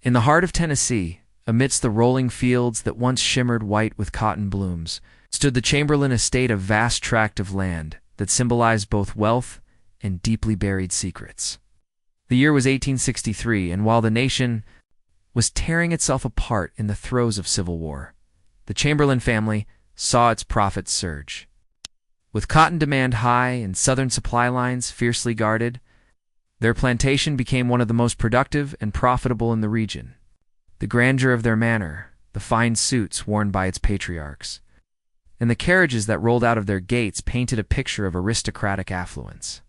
In the heart of Tennessee, amidst the rolling fields that once shimmered white with cotton blooms, stood the Chamberlain estate, a vast tract of land that symbolized both wealth and deeply buried secrets. The year was 1863, and while the nation was tearing itself apart in the throes of civil war, the Chamberlain family saw its profits surge. With cotton demand high and southern supply lines fiercely guarded, their plantation became one of the most productive and profitable in the region. The grandeur of their manor, the fine suits worn by its patriarchs, and the carriages that rolled out of their gates painted a picture of aristocratic affluence.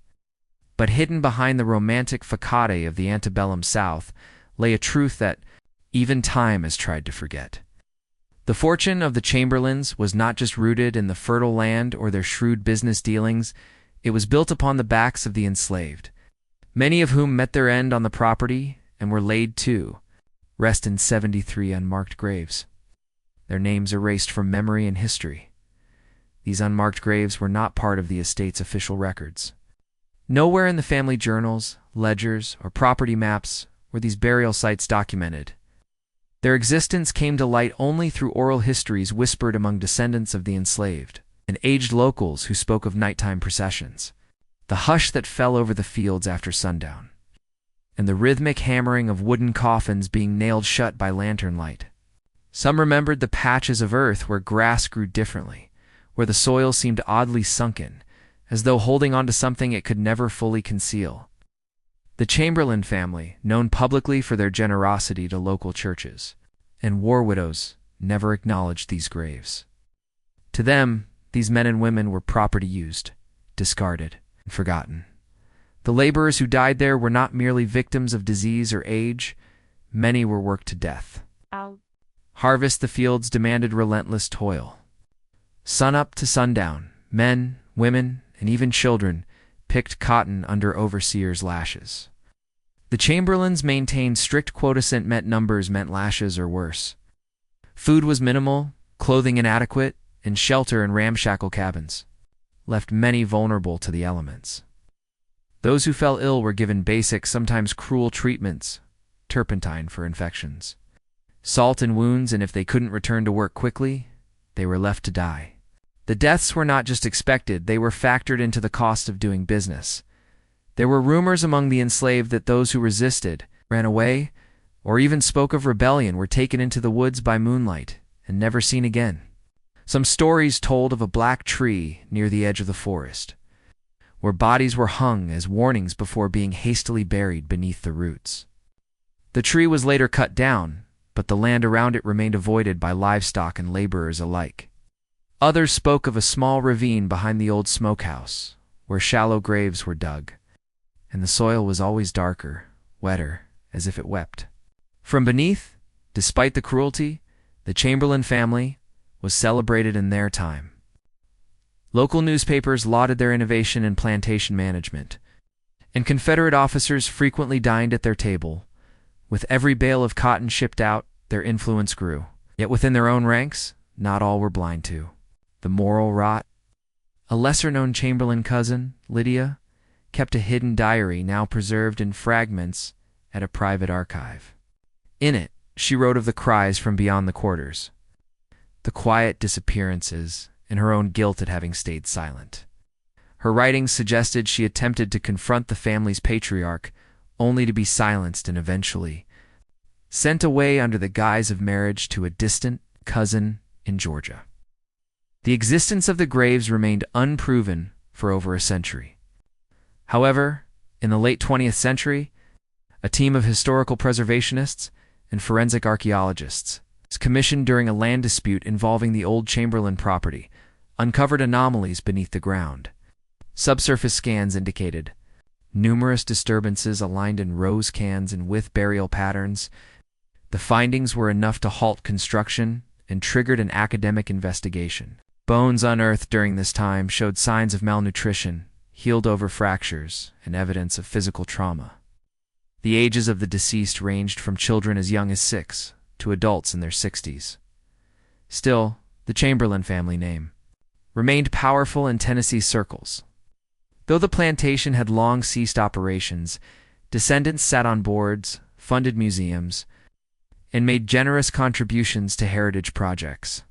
But hidden behind the romantic facade of the antebellum South lay a truth that even time has tried to forget. The fortune of the Chamberlains was not just rooted in the fertile land or their shrewd business dealings, it was built upon the backs of the enslaved, many of whom met their end on the property and were laid to rest in 73 unmarked graves, their names erased from memory and history. These unmarked graves were not part of the estate's official records. Nowhere in the family journals, ledgers, or property maps were these burial sites documented. Their existence came to light only through oral histories whispered among descendants of the enslaved, and aged locals who spoke of nighttime processions, the hush that fell over the fields after sundown, and the rhythmic hammering of wooden coffins being nailed shut by lantern light. Some remembered the patches of earth where grass grew differently, where the soil seemed oddly sunken, as though holding on to something it could never fully conceal. The Chamberlain family, known publicly for their generosity to local churches and war widows, never acknowledged these graves. To them, these men and women were property used, discarded, and forgotten. The laborers who died there were not merely victims of disease or age, many were worked to death. Harvest the fields demanded relentless toil. Sunup to sundown, men, women, and even children picked cotton under overseers' lashes. The Chamberlains maintained strict quota cent numbers meant lashes or worse. Food was minimal, clothing inadequate, and shelter in ramshackle cabins left many vulnerable to the elements. Those who fell ill were given basic, sometimes cruel treatments, turpentine for infections, salt in wounds, and if they couldn't return to work quickly, they were left to die. The deaths were not just expected, they were factored into the cost of doing business. There were rumors among the enslaved that those who resisted, ran away, or even spoke of rebellion were taken into the woods by moonlight and never seen again. Some stories told of a black tree near the edge of the forest, where bodies were hung as warnings before being hastily buried beneath the roots. The tree was later cut down, but the land around it remained avoided by livestock and laborers alike. Others spoke of a small ravine behind the old smokehouse, where shallow graves were dug, and the soil was always darker, wetter, as if it wept. From beneath, despite the cruelty, the Chamberlain family was celebrated in their time. Local newspapers lauded their innovation in plantation management, and Confederate officers frequently dined at their table. With every bale of cotton shipped out, their influence grew. Yet within their own ranks, not all were blind to the moral rot. A lesser-known Chamberlain cousin, Lydia, kept a hidden diary now preserved in fragments at a private archive. In it, she wrote of the cries from beyond the quarters, the quiet disappearances, and her own guilt at having stayed silent. Her writings suggested she attempted to confront the family's patriarch, only to be silenced and eventually sent away under the guise of marriage to a distant cousin in Georgia. The existence of the graves remained unproven for over a century. However, in the late 20th century, a team of historical preservationists and forensic archaeologists, commissioned during a land dispute involving the old Chamberlain property, uncovered anomalies beneath the ground. Subsurface scans indicated numerous disturbances aligned in rose cans and with burial patterns. The findings were enough to halt construction and triggered an academic investigation. Bones unearthed during this time showed signs of malnutrition, healed over fractures, and evidence of physical trauma. The ages of the deceased ranged from children as young as 6 to adults in their 60s. Still, the Chamberlain family name remained powerful in Tennessee circles. Though the plantation had long ceased operations, descendants sat on boards, funded museums, and made generous contributions to heritage projects.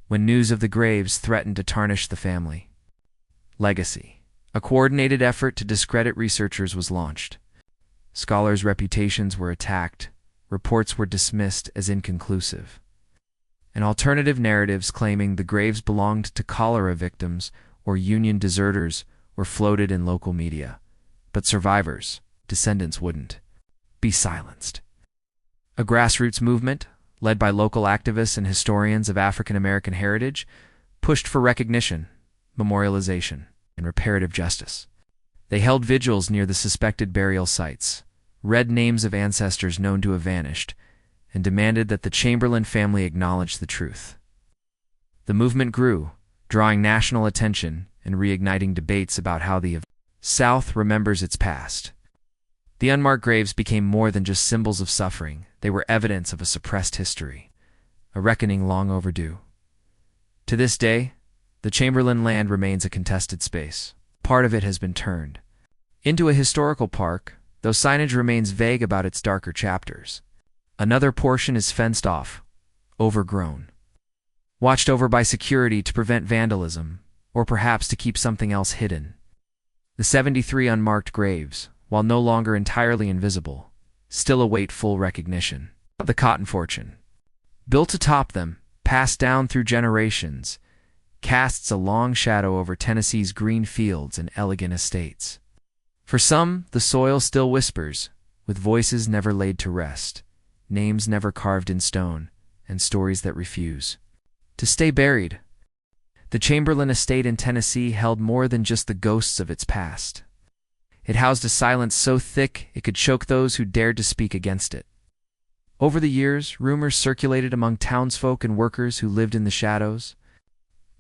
When news of the graves threatened to tarnish the family legacy, a coordinated effort to discredit researchers was launched. Scholars' reputations were attacked, reports were dismissed as inconclusive, and alternative narratives claiming the graves belonged to cholera victims or Union deserters were floated in local media. But survivors, descendants, wouldn't be silenced. A grassroots movement, led by local activists and historians of African American heritage, pushed for recognition, memorialization, and reparative justice. They held vigils near the suspected burial sites, read names of ancestors known to have vanished, and demanded that the Chamberlain family acknowledge the truth. The movement grew, drawing national attention and reigniting debates about how the South remembers its past. The unmarked graves became more than just symbols of suffering. They were evidence of a suppressed history, a reckoning long overdue. To this day, the Chamberlain land remains a contested space. Part of it has been turned into a historical park, though signage remains vague about its darker chapters. Another portion is fenced off, overgrown, watched over by security to prevent vandalism, or perhaps to keep something else hidden. The 73 unmarked graves, while no longer entirely invisible, still await full recognition. The cotton fortune, built atop them, passed down through generations, casts a long shadow over Tennessee's green fields and elegant estates. For some, the soil still whispers, with voices never laid to rest, names never carved in stone, and stories that refuse to stay buried. The Chamberlain estate in Tennessee held more than just the ghosts of its past. It housed a silence so thick it could choke those who dared to speak against it. Over the years, rumors circulated among townsfolk and workers who lived in the shadows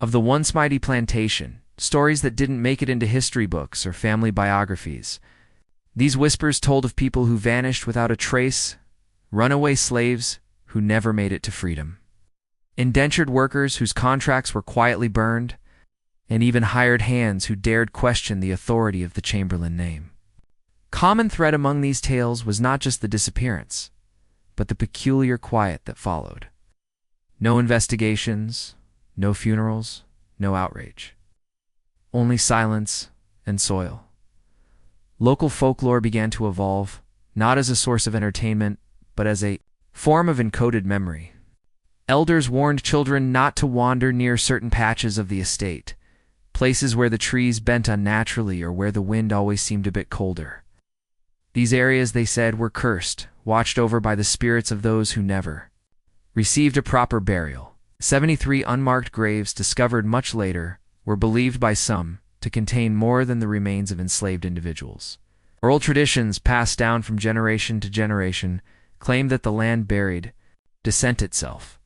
of the once mighty plantation, stories that didn't make it into history books or family biographies. These whispers told of people who vanished without a trace, runaway slaves who never made it to freedom, indentured workers whose contracts were quietly burned, and even hired hands who dared question the authority of the Chamberlain name. Common thread among these tales was not just the disappearance, but the peculiar quiet that followed. No investigations, no funerals, no outrage. Only silence and soil. Local folklore began to evolve, not as a source of entertainment, but as a form of encoded memory. Elders warned children not to wander near certain patches of the estate, places where the trees bent unnaturally or where the wind always seemed a bit colder. These areas, they said, were cursed, watched over by the spirits of those who never received a proper burial. 73 unmarked graves discovered much later were believed by some to contain more than the remains of enslaved individuals. Oral traditions passed down from generation to generation claimed that the land buried descent itself.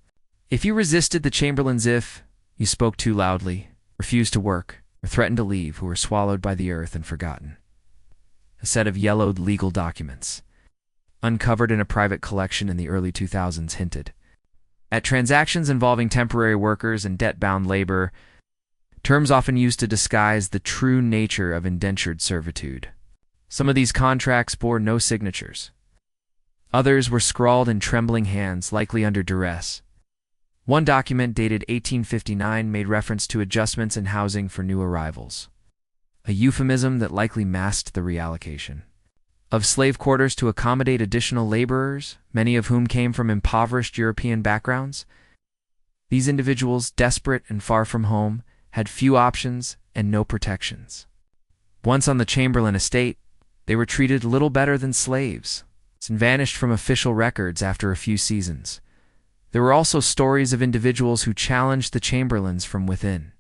If you resisted the Chamberlains, if you spoke too loudly, refused to work, or threatened to leave, who were swallowed by the earth and forgotten. A set of yellowed legal documents, uncovered in a private collection in the early 2000s, hinted at transactions involving temporary workers and debt-bound labor, terms often used to disguise the true nature of indentured servitude. Some of these contracts bore no signatures. Others were scrawled in trembling hands, likely under duress. One document dated 1859 made reference to adjustments in housing for new arrivals, a euphemism that likely masked the reallocation of slave quarters to accommodate additional laborers, many of whom came from impoverished European backgrounds. These individuals, desperate and far from home, had few options and no protections. Once on the Chamberlain estate, they were treated little better than slaves and vanished from official records after a few seasons. There were also stories of individuals who challenged the Chamberlains from within.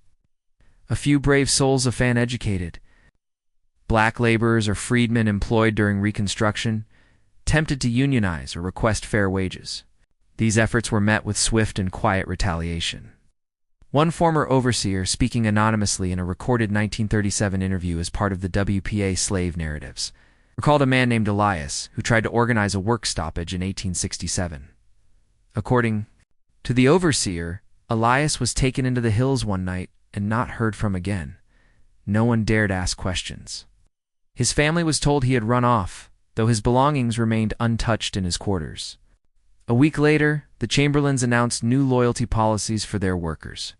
A few brave souls of fan-educated black laborers or freedmen employed during Reconstruction tempted to unionize or request fair wages. These efforts were met with swift and quiet retaliation. One former overseer, speaking anonymously in a recorded 1937 interview as part of the WPA slave narratives, recalled a man named Elias who tried to organize a work stoppage in 1867. According to the overseer, Elias was taken into the hills one night and not heard from again. No one dared ask questions. His family was told he had run off, though his belongings remained untouched in his quarters. A week later, the Chamberlains announced new loyalty policies for their workers,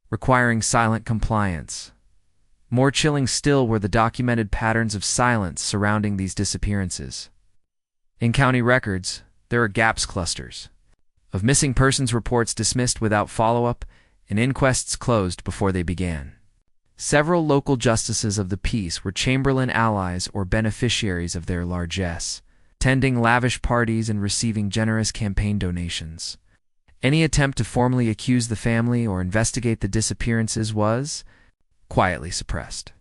requiring silent compliance. More chilling still were the documented patterns of silence surrounding these disappearances. In county records, there are gaps clusters of missing persons reports dismissed without follow-up and inquests closed before they began. Several local justices of the peace were Chamberlain allies or beneficiaries of their largesse, attending lavish parties and receiving generous campaign donations. Any attempt to formally accuse the family or investigate the disappearances was quietly suppressed.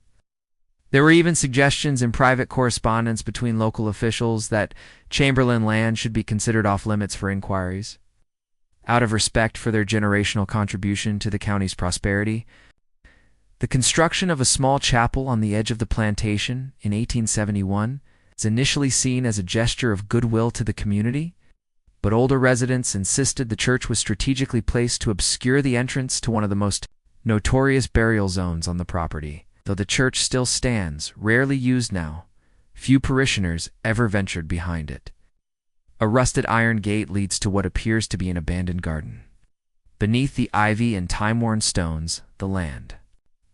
There were even suggestions in private correspondence between local officials that Chamberlain land should be considered off-limits for inquiries. Out of respect for their generational contribution to the county's prosperity, the construction of a small chapel on the edge of the plantation in 1871 is initially seen as a gesture of goodwill to the community, but older residents insisted the church was strategically placed to obscure the entrance to one of the most notorious burial zones on the property. Though the church still stands, rarely used now, few parishioners ever ventured behind it. A rusted iron gate leads to what appears to be an abandoned garden. Beneath the ivy and time-worn stones, the land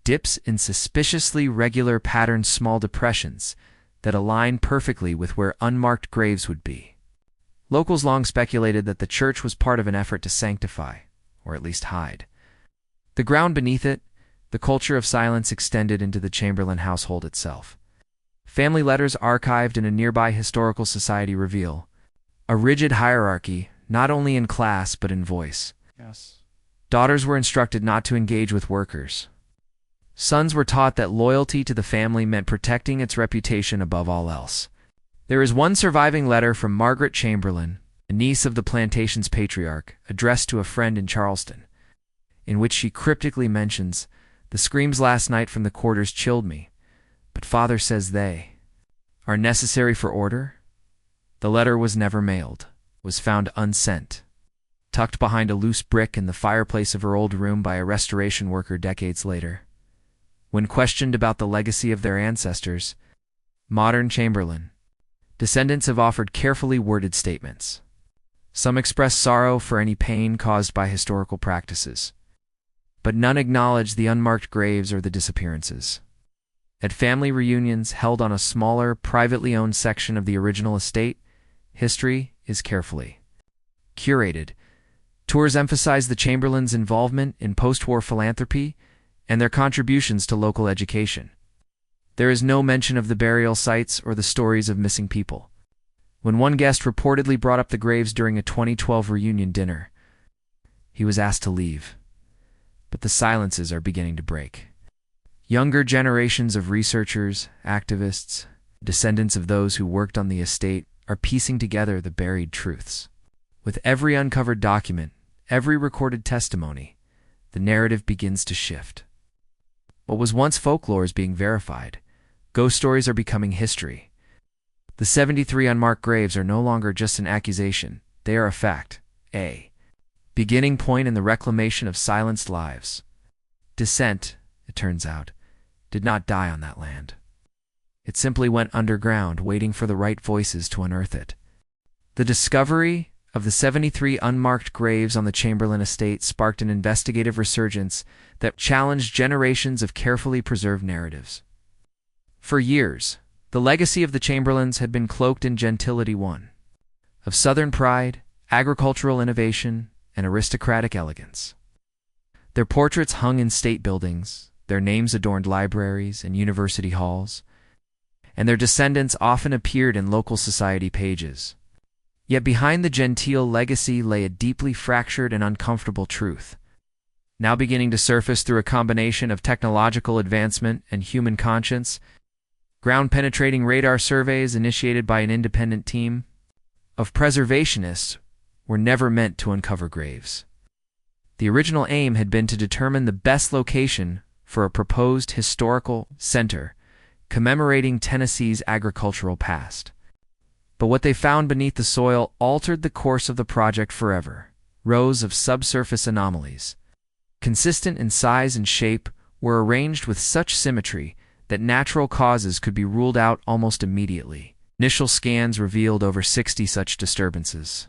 dips in suspiciously regular patterned small depressions that align perfectly with where unmarked graves would be. Locals long speculated that the church was part of an effort to sanctify, or at least hide, the ground beneath it. The culture of silence extended into the Chamberlain household itself. Family letters archived in a nearby historical society reveal a rigid hierarchy, not only in class but in voice. Yes. Daughters were instructed not to engage with workers. Sons were taught that loyalty to the family meant protecting its reputation above all else. There is one surviving letter from Margaret Chamberlain, a niece of the plantation's patriarch, addressed to a friend in Charleston, in which she cryptically mentions, "The screams last night from the quarters chilled me, but father says they are necessary for order." The letter was never mailed, was found unsent, tucked behind a loose brick in the fireplace of her old room by a restoration worker decades later. When questioned about the legacy of their ancestors, modern Chamberlain descendants have offered carefully worded statements. Some express sorrow for any pain caused by historical practices, but none acknowledge the unmarked graves or the disappearances. At family reunions held on a smaller, privately owned section of the original estate, history is carefully curated. Tours emphasize the Chamberlains' involvement in post-war philanthropy and their contributions to local education. There is no mention of the burial sites or the stories of missing people. When one guest reportedly brought up the graves during a 2012 reunion dinner, he was asked to leave. But the silences are beginning to break. Younger generations of researchers, activists, descendants of those who worked on the estate are piecing together the buried truths. With every uncovered document, every recorded testimony, the narrative begins to shift. What was once folklore is being verified. Ghost stories are becoming history. The 73 unmarked graves are no longer just an accusation. They are a fact, a beginning point in the reclamation of silenced lives. Dissent, it turns out, did not die on that land. It simply went underground, waiting for the right voices to unearth it. The discovery of the 73 unmarked graves on the Chamberlain estate sparked an investigative resurgence that challenged generations of carefully preserved narratives. For years, the legacy of the Chamberlains had been cloaked in gentility one of Southern pride, agricultural innovation, and aristocratic elegance. Their portraits hung in state buildings, their names adorned libraries and university halls, and their descendants often appeared in local society pages. Yet behind the genteel legacy lay a deeply fractured and uncomfortable truth, now beginning to surface through a combination of technological advancement and human conscience. Ground-penetrating radar surveys initiated by an independent team of preservationists were never meant to uncover graves. The original aim had been to determine the best location for a proposed historical center commemorating Tennessee's agricultural past. But what they found beneath the soil altered the course of the project forever. Rows of subsurface anomalies, consistent in size and shape, were arranged with such symmetry that natural causes could be ruled out almost immediately. Initial scans revealed over 60 such disturbances.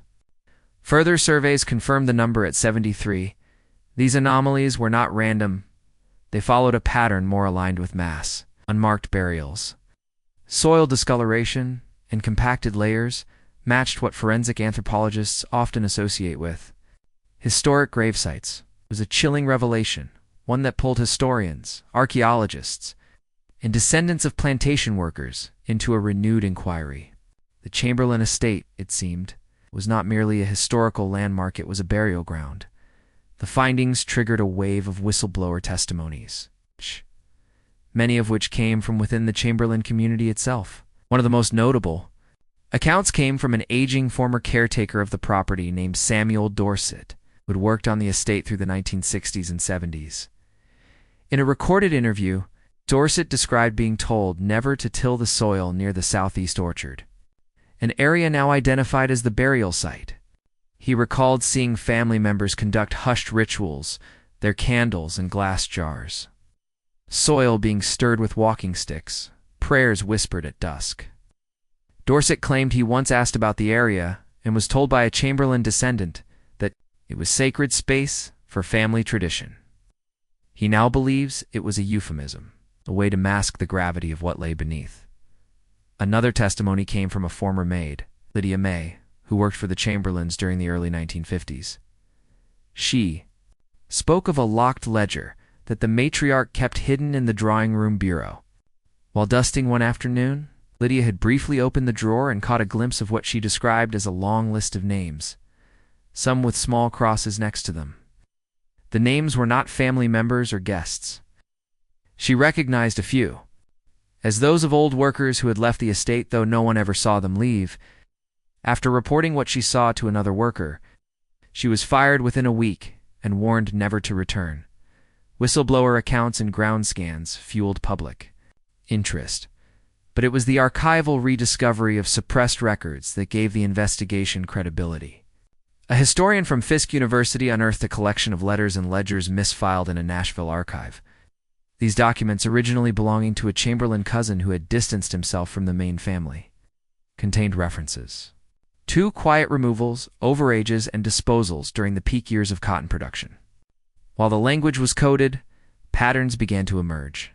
Further surveys confirmed the number at 73. These anomalies were not random. They followed a pattern more aligned with mass, unmarked burials. Soil discoloration and compacted layers matched what forensic anthropologists often associate with historic grave sites. It was a chilling revelation, one that pulled historians, archaeologists, and descendants of plantation workers into a renewed inquiry. The Chamberlain estate, it seemed, was not merely a historical landmark, it was a burial ground. The findings triggered a wave of whistleblower testimonies, many of which came from within the Chamberlain community itself. One of the most notable accounts came from an aging former caretaker of the property named Samuel Dorset, who had worked on the estate through the 1960s and 70s. In a recorded interview, Dorset described being told never to till the soil near the southeast orchard, an area now identified as the burial site. He recalled seeing family members conduct hushed rituals, their candles in glass jars, soil being stirred with walking sticks, prayers whispered at dusk. Dorset claimed he once asked about the area and was told by a Chamberlain descendant that it was sacred space for family tradition. He now believes it was a euphemism, a way to mask the gravity of what lay beneath. Another testimony came from a former maid, Lydia May, who worked for the Chamberlains during the early 1950s. She spoke of a locked ledger that the matriarch kept hidden in the drawing room bureau. While dusting one afternoon, Lydia had briefly opened the drawer and caught a glimpse of what she described as a long list of names, some with small crosses next to them. The names were not family members or guests. She recognized a few as those of old workers who had left the estate, though no one ever saw them leave. After reporting what she saw to another worker, she was fired within a week and warned never to return. Whistleblower accounts and ground scans fueled public interest, but it was the archival rediscovery of suppressed records that gave the investigation credibility. A historian from Fisk University unearthed a collection of letters and ledgers misfiled in a Nashville archive. These documents, originally belonging to a Chamberlain cousin who had distanced himself from the main family, contained references to quiet removals, overages, and disposals during the peak years of cotton production. While the language was coded, patterns began to emerge.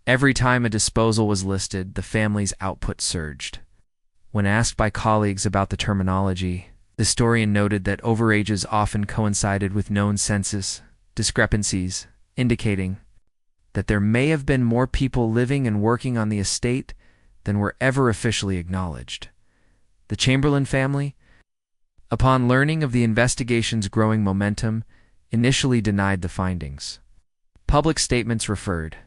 Every time a disposal was listed, the family's output surged. When asked by colleagues about the terminology, the historian noted that overages often coincided with known census discrepancies, indicating that there may have been more people living and working on the estate than were ever officially acknowledged. The Chamberlain family, upon learning of the investigation's growing momentum, initially denied the findings. Public statements referred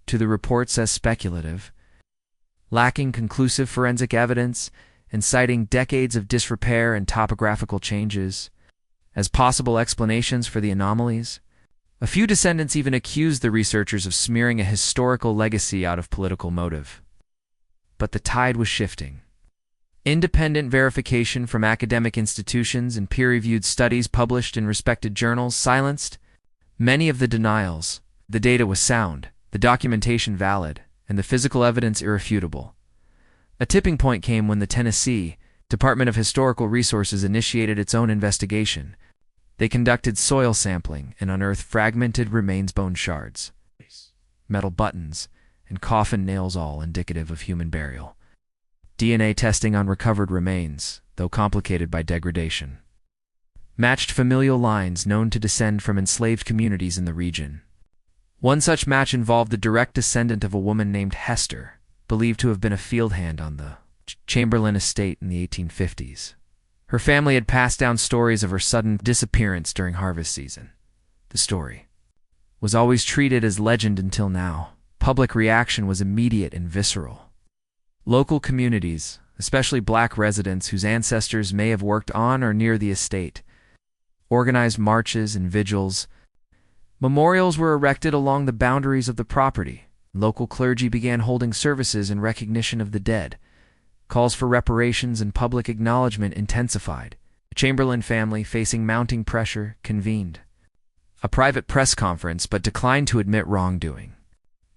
to the reports as speculative, lacking conclusive forensic evidence, and citing decades of disrepair and topographical changes as possible explanations for the anomalies. A few descendants even accused the researchers of smearing a historical legacy out of political motive. But the tide was shifting. Independent verification from academic institutions and peer-reviewed studies published in respected journals silenced many of the denials. The data was sound, the documentation valid, and the physical evidence irrefutable. A tipping point came when the Tennessee Department of Historical Resources initiated its own investigation. They conducted soil sampling and unearthed fragmented remains, bone shards, metal buttons, and coffin nails, all indicative of human burial. DNA testing on recovered remains, though complicated by degradation, matched familial lines known to descend from enslaved communities in the region. One such match involved the direct descendant of a woman named Hester, believed to have been a field hand on the Chamberlain estate in the 1850s. Her family had passed down stories of her sudden disappearance during harvest season. The story was always treated as legend until now. Public reaction was immediate and visceral. Local communities, especially black residents whose ancestors may have worked on or near the estate, organized marches and vigils. Memorials were erected along the boundaries of the property. Local clergy began holding services in recognition of the dead. Calls for reparations and public acknowledgement intensified. The Chamberlain family, facing mounting pressure, convened a private press conference but declined to admit wrongdoing.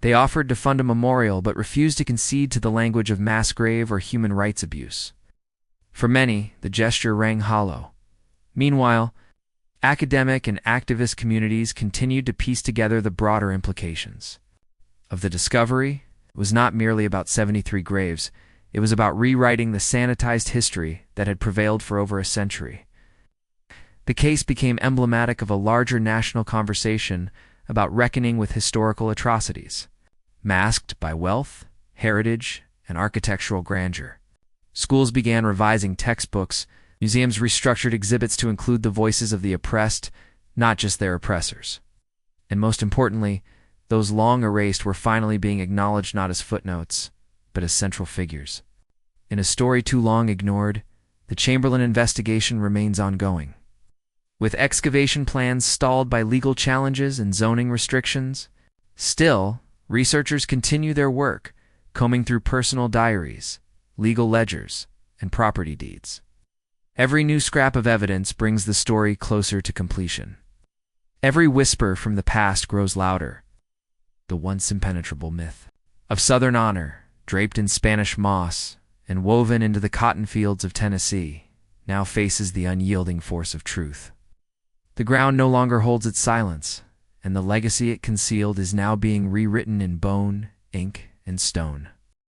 They offered to fund a memorial but refused to concede to the language of mass grave or human rights abuse. For many, the gesture rang hollow. Meanwhile, academic and activist communities continued to piece together the broader implications of the discovery. It was not merely about 73 graves, it was about rewriting the sanitized history that had prevailed for over a century. The case became emblematic of a larger national conversation about reckoning with historical atrocities, masked by wealth, heritage, and architectural grandeur. Schools began revising textbooks, museums restructured exhibits to include the voices of the oppressed, not just their oppressors. And most importantly, those long erased were finally being acknowledged not as footnotes, but as central figures. In a story too long ignored, the Chamberlain investigation remains ongoing. With excavation plans stalled by legal challenges and zoning restrictions, still, researchers continue their work, combing through personal diaries, legal ledgers, and property deeds. Every new scrap of evidence brings the story closer to completion. Every whisper from the past grows louder. The once impenetrable myth of Southern honor, draped in Spanish moss and woven into the cotton fields of Tennessee, now faces the unyielding force of truth. The ground no longer holds its silence, and the legacy it concealed is now being rewritten in bone, ink, and stone.